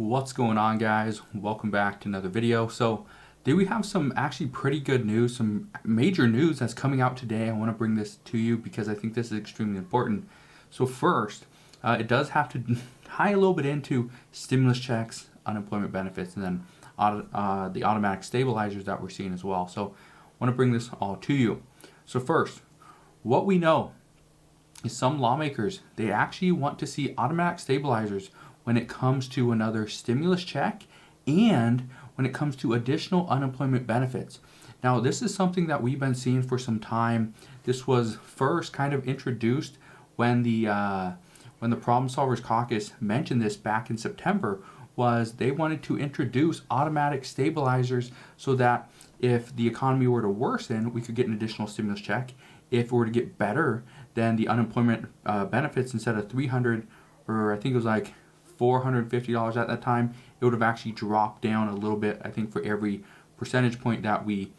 What's going on, guys? Welcome back to another video. So today we have some actually pretty good news, some major news that's coming out today. I want to bring this to you because I think this is extremely important. So first, it does have to tie a little bit into stimulus checks, unemployment benefits, and then the automatic stabilizers that we're seeing as well. So I want to bring this all to you. So first, what we know is some lawmakers, they actually want to see automatic stabilizers when it comes to another stimulus check and when it comes to additional unemployment benefits. Now, this is something that we've been seeing for some time. This was first kind of introduced when the Problem Solvers Caucus mentioned this back in September. Was they wanted to introduce automatic stabilizers so that if the economy were to worsen, we could get an additional stimulus check. If it were to get better, then the unemployment benefits, instead of $300, or I think it was like $450 at that time, it would have actually dropped down a little bit, I think, for every percentage point that we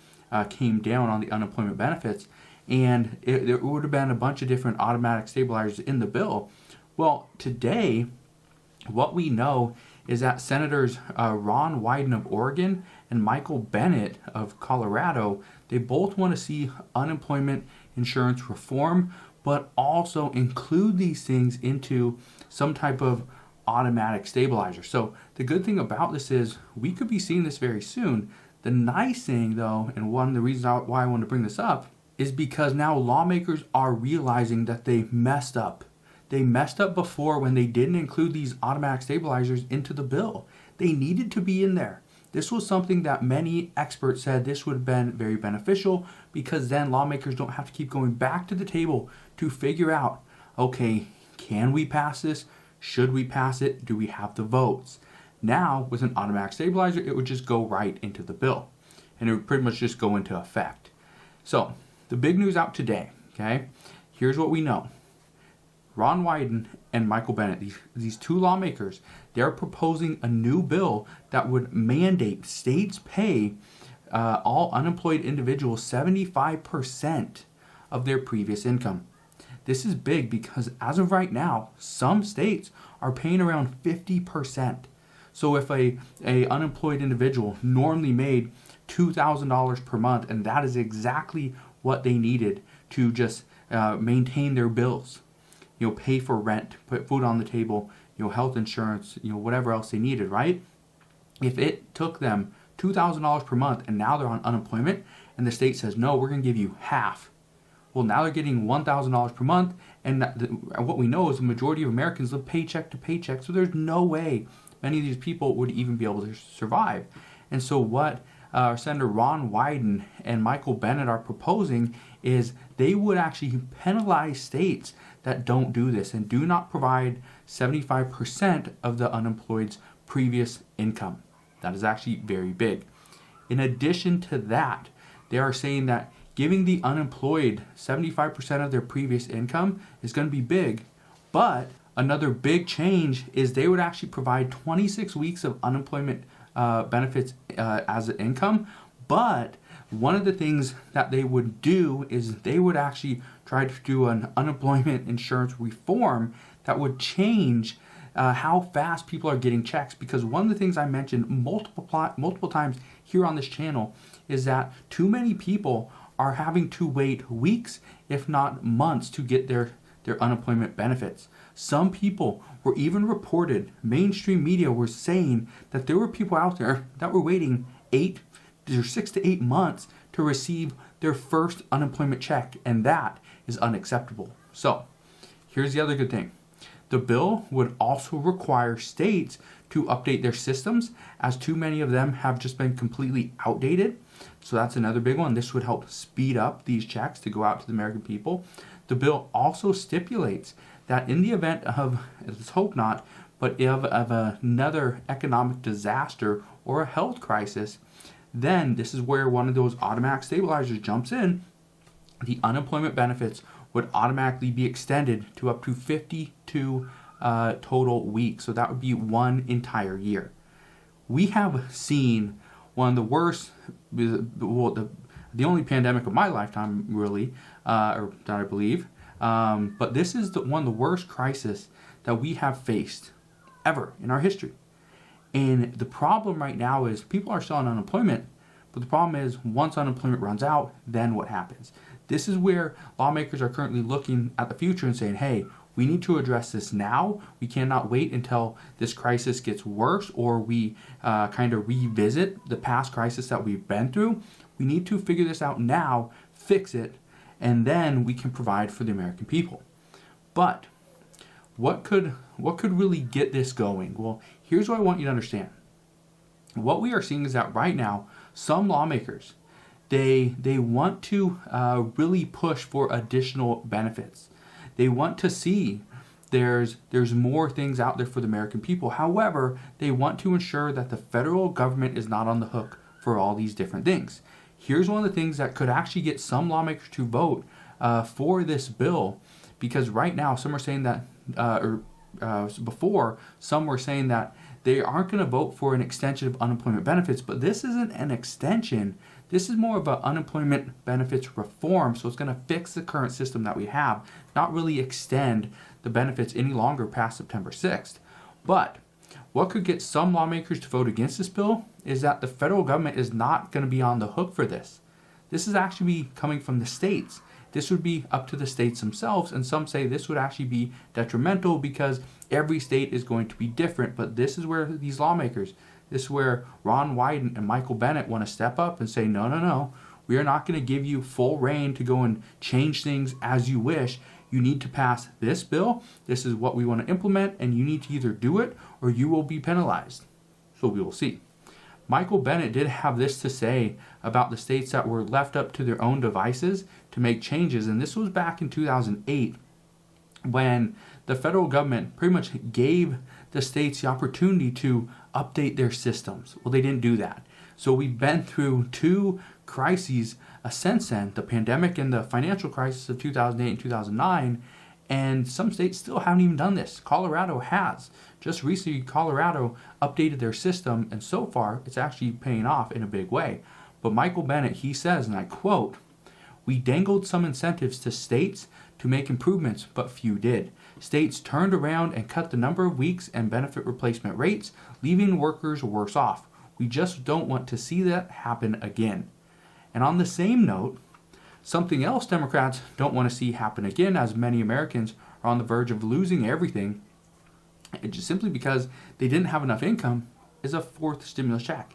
came down on the unemployment benefits. And there would have been a bunch of different automatic stabilizers in the bill. Well, today, what we know is that Senators Ron Wyden of Oregon and Michael Bennet of Colorado, they both want to see unemployment insurance reform, but also include these things into some type of automatic stabilizer. So the good thing about this is we could be seeing this very soon. The nice thing, though, and one of the reasons why I want to bring this up, is because now lawmakers are realizing that they messed up. They messed up before when they didn't include these automatic stabilizers into the bill. They needed to be in there. This was something that many experts said this would have been very beneficial, because then lawmakers don't have to keep going back to the table to figure out, okay, can we pass this? Should we pass it? Do we have the votes? Now, with an automatic stabilizer, it would just go right into the bill, and it would pretty much just go into effect. So, the big news out today, okay? Here's what we know. Ron Wyden and Michael Bennet, these two lawmakers, they're proposing a new bill that would mandate states pay all unemployed individuals 75% of their previous income. This is big because as of right now, some states are paying around 50%. So if a unemployed individual normally made $2,000 per month, and that is exactly what they needed to just maintain their bills, pay for rent, put food on the table, health insurance, whatever else they needed, right? If it took them $2,000 per month and now they're on unemployment and the state says, no, we're going to give you half. Well, now they're getting $1,000 per month, and what we know is the majority of Americans live paycheck to paycheck, so there's no way many of these people would even be able to survive. And so what Senator Ron Wyden and Michael Bennet are proposing is they would actually penalize states that don't do this and do not provide 75% of the unemployed's previous income. That is actually very big. In addition to that, they are saying that giving the unemployed 75% of their previous income is going to be big, but another big change is they would actually provide 26 weeks of unemployment benefits as an income. But one of the things that they would do is they would actually try to do an unemployment insurance reform that would change how fast people are getting checks. Because one of the things I mentioned multiple times here on this channel is that too many people are having to wait weeks, if not months, to get their unemployment benefits. Some people were even reported, mainstream media were saying that there were people out there that were waiting 6 to 8 months to receive their first unemployment check, and that is unacceptable. So, here's the other good thing. The bill would also require states to update their systems, as too many of them have just been completely outdated. So that's another big one. This would help speed up these checks to go out to the American people. The bill also stipulates that in the event of, let's hope not, but of another economic disaster or a health crisis, then this is where one of those automatic stabilizers jumps in. The unemployment benefits would automatically be extended to up to 52 total weeks. So that would be one entire year. We have seen one of the worst, the only pandemic of my lifetime, really, or that I believe. But this is one of the worst crises that we have faced ever in our history. And the problem right now is people are still on unemployment, but the problem is once unemployment runs out, then what happens? This is where lawmakers are currently looking at the future and saying, hey, we need to address this now. We cannot wait until this crisis gets worse or we kind of revisit the past crisis that we've been through. We need to figure this out now, fix it, and then we can provide for the American people. But what could really get this going? Well, here's what I want you to understand. What we are seeing is that right now, some lawmakers, they want to really push for additional benefits. They want to see there's more things out there for the American people. However, they want to ensure that the federal government is not on the hook for all these different things. Here's one of the things that could actually get some lawmakers to vote for this bill, because right now some are saying that, before some were saying that they aren't going to vote for an extension of unemployment benefits, but this isn't an extension. This is more of an unemployment benefits reform, so it's going to fix the current system that we have, not really extend the benefits any longer past September 6th. But what could get some lawmakers to vote against this bill is that the federal government is not going to be on the hook for this. This is actually coming from the states. This would be up to the states themselves, and some say this would actually be detrimental because every state is going to be different. But this is where these lawmakers, this is where Ron Wyden and Michael Bennet want to step up and say, no, we are not going to give you full reign to go and change things as you wish. You need to pass this bill. This is what we want to implement, and you need to either do it or you will be penalized. So we will see. Michael Bennet did have this to say about the states that were left up to their own devices to make changes, and this was back in 2008 when the federal government pretty much gave the states the opportunity to update their systems. Well, they didn't do that. So we've been through two crises since then, the pandemic and the financial crisis of 2008 and 2009, and some states still haven't even done this. Colorado has. Just recently, Colorado updated their system, and so far, it's actually paying off in a big way. But Michael Bennet, he says, and I quote, "We dangled some incentives to states to make improvements, but few did. States turned around and cut the number of weeks and benefit replacement rates, leaving workers worse off. We just don't want to see that happen again." And on the same note, something else Democrats don't want to see happen again, as many Americans are on the verge of losing everything, just simply because they didn't have enough income, is a fourth stimulus check.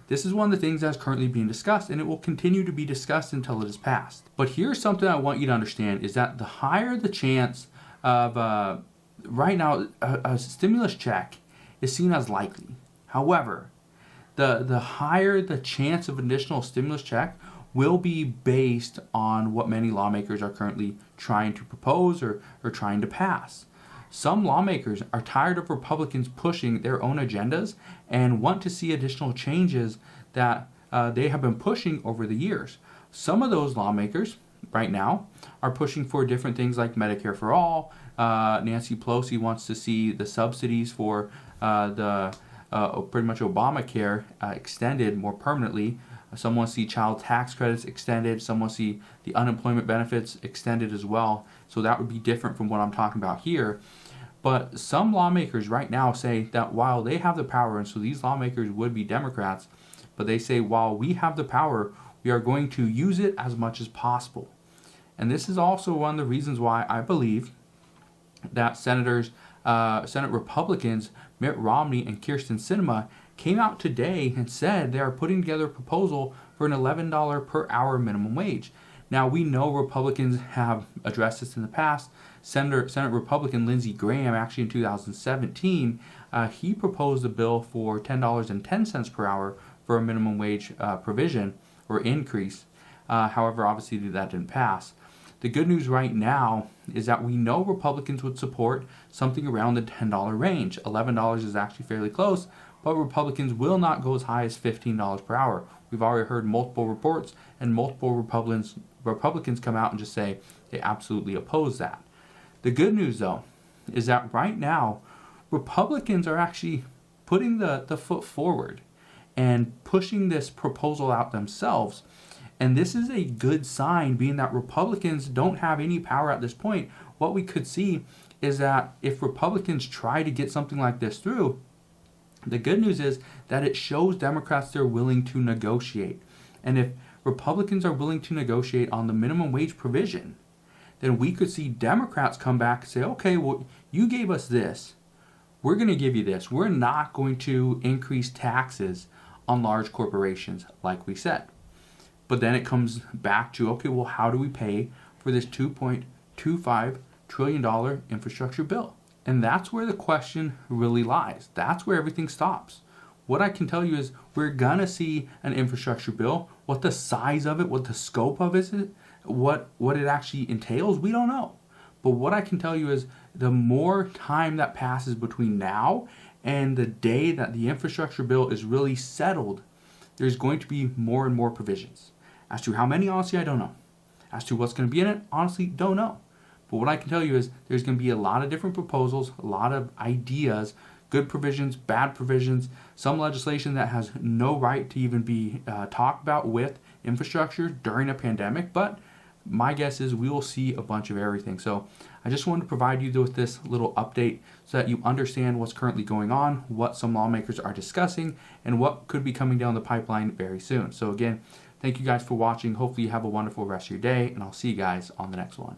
This is one of the things that's currently being discussed, and it will continue to be discussed until it is passed. But here's something I want you to understand, is that the higher the chance of, right now, a stimulus check is seen as likely. However, the higher the chance of additional stimulus check will be based on what many lawmakers are currently trying to propose or trying to pass. Some lawmakers are tired of Republicans pushing their own agendas and want to see additional changes that they have been pushing over the years. Some of those lawmakers right now are pushing for different things like Medicare for all. Nancy Pelosi wants to see the subsidies for the pretty much Obamacare extended more permanently. Some want to see child tax credits extended. Some want to see the unemployment benefits extended as well. So that would be different from what I'm talking about here. But some lawmakers right now say that while they have the power, and so these lawmakers would be Democrats, but they say while we have the power, we are going to use it as much as possible. And this is also one of the reasons why I believe that Senate Republicans Mitt Romney and Kyrsten Sinema came out today and said they are putting together a proposal for an $11 per hour minimum wage. Now, we know Republicans have addressed this in the past. Senate Republican Lindsey Graham, actually in 2017, he proposed a bill for $10.10 per hour for a minimum wage provision or increase. However, obviously that didn't pass. The good news right now is that we know Republicans would support something around the $10 range. $11 is actually fairly close, but Republicans will not go as high as $15 per hour. We've already heard multiple reports, and multiple Republicans come out and just say they absolutely oppose that. The good news, though, is that right now, Republicans are actually putting the foot forward and pushing this proposal out themselves. And this is a good sign, being that Republicans don't have any power at this point. What we could see is that if Republicans try to get something like this through, The good news is that it shows Democrats they're willing to negotiate. And if Republicans are willing to negotiate on the minimum wage provision, then we could see Democrats come back and say, okay, well, you gave us this. We're going to give you this. We're not going to increase taxes on large corporations, like we said. But then it comes back to, okay, well, how do we pay for this $2.25 trillion infrastructure bill? And that's where the question really lies. That's where everything stops. What I can tell you is we're going to see an infrastructure bill. What the size of it, what the scope of it is, what it actually entails, we don't know. But what I can tell you is the more time that passes between now and the day that the infrastructure bill is really settled, there's going to be more and more provisions. As to how many, honestly, I don't know. As to what's going to be in it, honestly, don't know. But what I can tell you is there's going to be a lot of different proposals, a lot of ideas, good provisions, bad provisions, some legislation that has no right to even be talked about with infrastructure during a pandemic. But my guess is we will see a bunch of everything. So I just wanted to provide you with this little update so that you understand what's currently going on, what some lawmakers are discussing, and what could be coming down the pipeline very soon. So again, thank you guys for watching. Hopefully you have a wonderful rest of your day, and I'll see you guys on the next one.